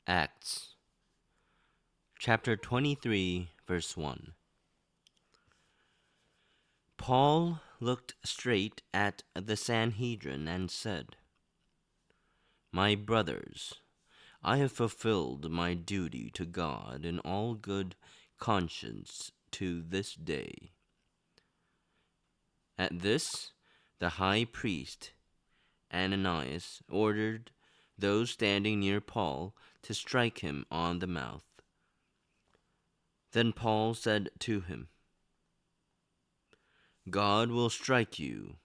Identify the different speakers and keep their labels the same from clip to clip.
Speaker 1: Acts chapter 23, verse 1. Paul looked straight at the Sanhedrin and said, "My brothers, I have fulfilled my duty to God in all good conscience to this day." At this, the high priest, Ananias, ordered those standing near Paul to strike him on the mouth. Then Paul said to him, "God will strike you,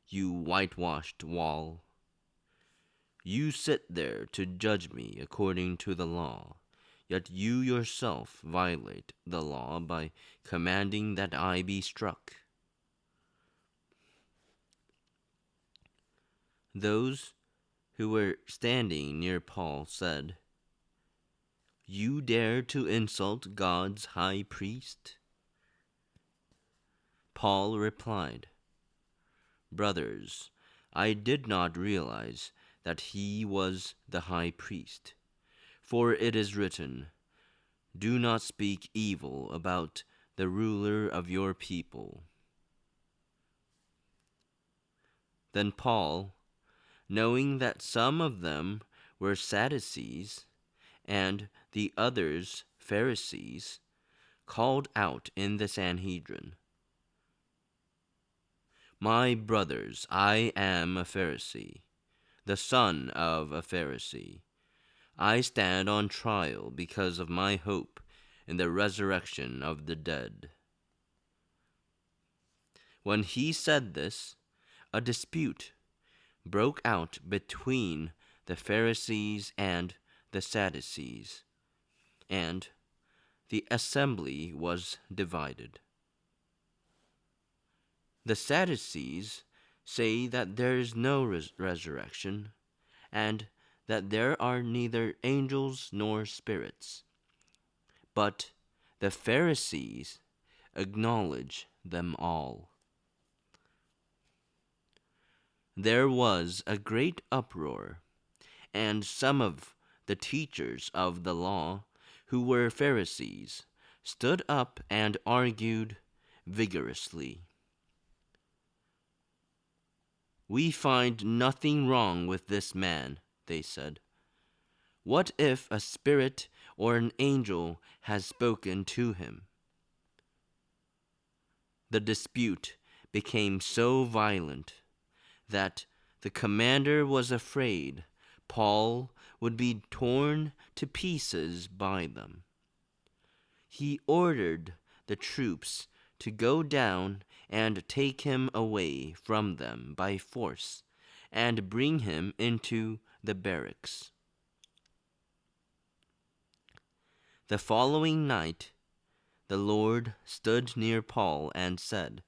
Speaker 1: you whitewashed wall. You sit there to judge me according to the law, yet you yourself violate the law by commanding that I be struck." Those who were standing near Paul said, "You dare to insult God's high priest?" Paul replied, "Brothers, I did not realize that he was the high priest. For it is written, 'Do not speak evil about the ruler of your people.'" Then Paul, knowing that some of them were Sadducees and the others Pharisees, called out in the Sanhedrin, "My brothers, I am a Pharisee, the son of a Pharisee. I stand on trial because of my hope in the resurrection of the dead." When he said this, a dispute broke out between the Pharisees and the Sadducees, and the assembly was divided. The Sadducees say that there is no resurrection, and that there are neither angels nor spirits. But the Pharisees acknowledge them all. There was a great uproar, and some of the teachers of the law, who were Pharisees, stood up and argued vigorously. "We find nothing wrong with this man," they said. "What if a spirit or an angel has spoken to him?" The dispute became so violent that the commander was afraid Paul would be torn to pieces by them. He ordered the troops to go down and take him away from them by force and bring him into the barracks. The following night, the Lord stood near Paul and said,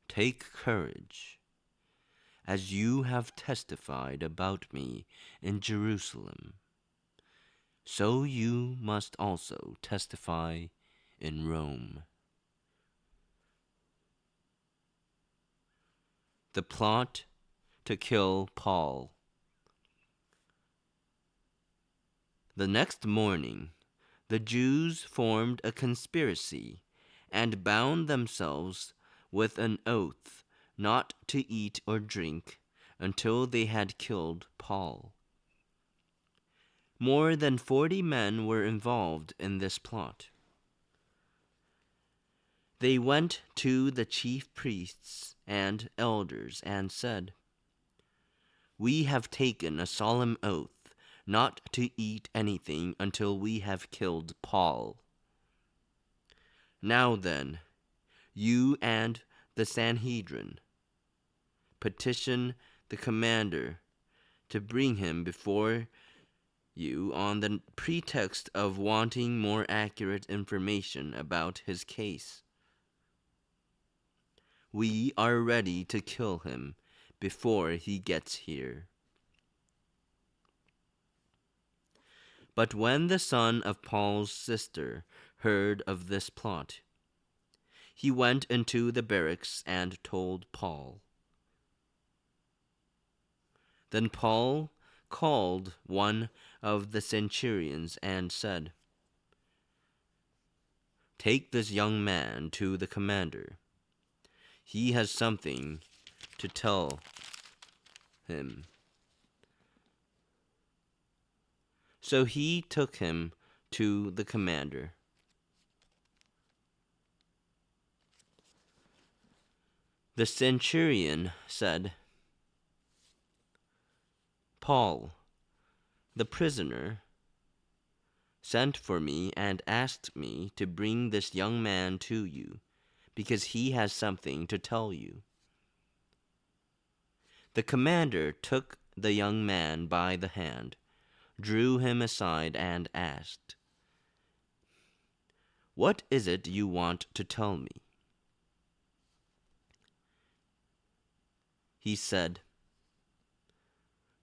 Speaker 1: "Take courage, as you have testified about me in Jerusalem, so you must also testify in Rome." The plot to kill Paul. The next morning, the Jews formed a conspiracy and bound themselves with an oath not to eat or drink until they had killed Paul. More than 40 men were involved in this plot. They went to the chief priests and elders and said, "We have taken a solemn oath not to eat anything until we have killed Paul. Now then, you and the Sanhedrin petition the commander to bring him before you on the pretext of wanting more accurate information about his case. We are ready to kill him before he gets here." But when the son of Paul's sister heard of this plot, he went into the barracks and told Paul. Then Paul called one of the centurions and said, "Take this young man to the commander. He has something to tell him." So he took him to the commander. The centurion said, "Paul, the prisoner, sent for me and asked me to bring this young man to you, because he has something to tell you." The commander took the young man by the hand, drew him aside, and asked, "What is it you want to tell me?" He said,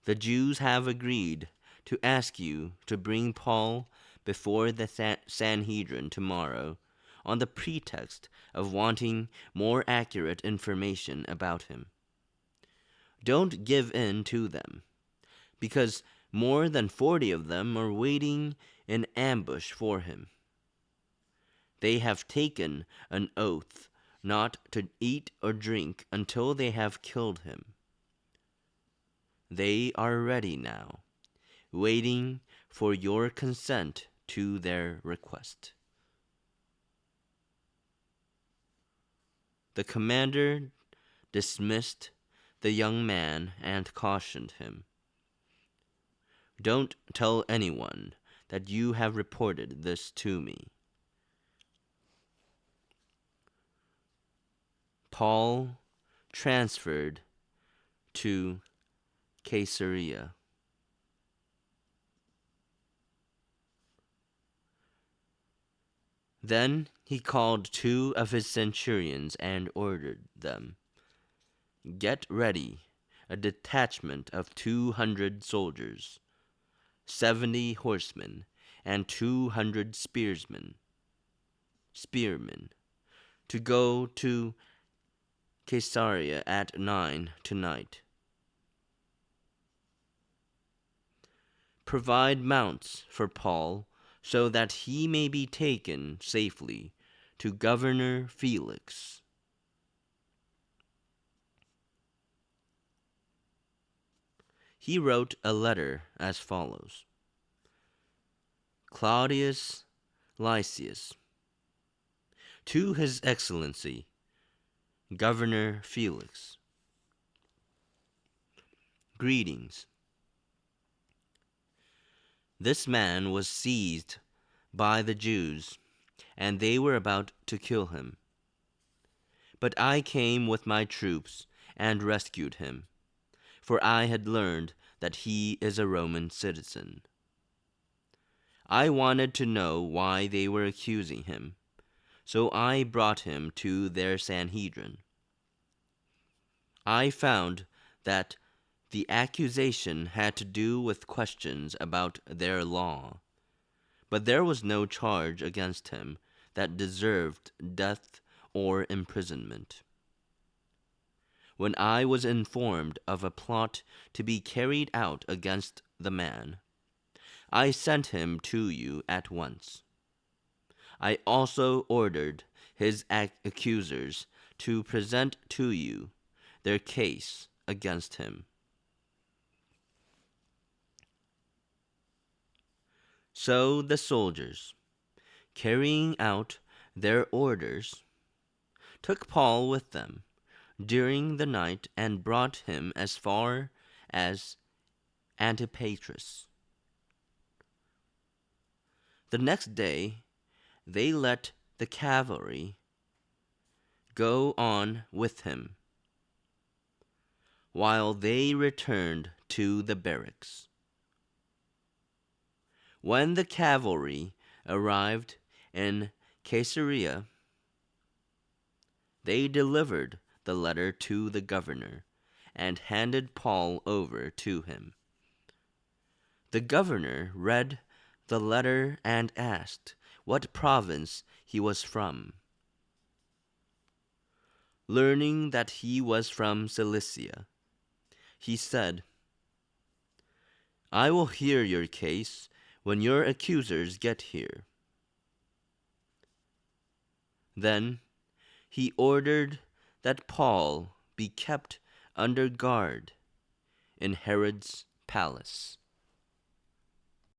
Speaker 1: "The Jews have agreed to ask you to bring Paul before the Sanhedrin tomorrow on the pretext of wanting more accurate information about him. Don't give in to them, because more than 40 of them are waiting in ambush for him. They have taken an oath not to eat or drink until they have killed him. They are ready now, waiting for your consent to their request." The commander dismissed the young man and cautioned him, "Don't tell anyone that you have reported this to me." Paul transferred to Caesarea. Then he called 2 of his centurions and ordered them, "Get ready a detachment of 200 soldiers, 70 horsemen, and 200 spearmen, to go to Caesarea at 9 tonight. Provide mounts for Paul, so that he may be taken safely to Governor Felix." He wrote a letter as follows: "Claudius Lysias, to His Excellency, Governor Felix. Greetings. This man was seized by the Jews, and they were about to kill him. But I came with my troops and rescued him, for I had learned that he is a Roman citizen. I wanted to know why they were accusing him, so I brought him to their Sanhedrin. I found that the accusation had to do with questions about their law, but there was no charge against him that deserved death or imprisonment. When I was informed of a plot to be carried out against the man, I sent him to you at once. I also ordered his accusers to present to you their case against him. So the soldiers, carrying out their orders, took Paul with them during the night and brought him as far as Antipatris. The next day they let the cavalry go on with him, while they returned to the barracks. When the cavalry arrived in Caesarea, they delivered the letter to the governor and handed Paul over to him. The governor read the letter and asked what province he was from. Learning that he was from Cilicia, he said, I will hear your case when your accusers get here." Then he ordered that Paul be kept under guard in Herod's palace.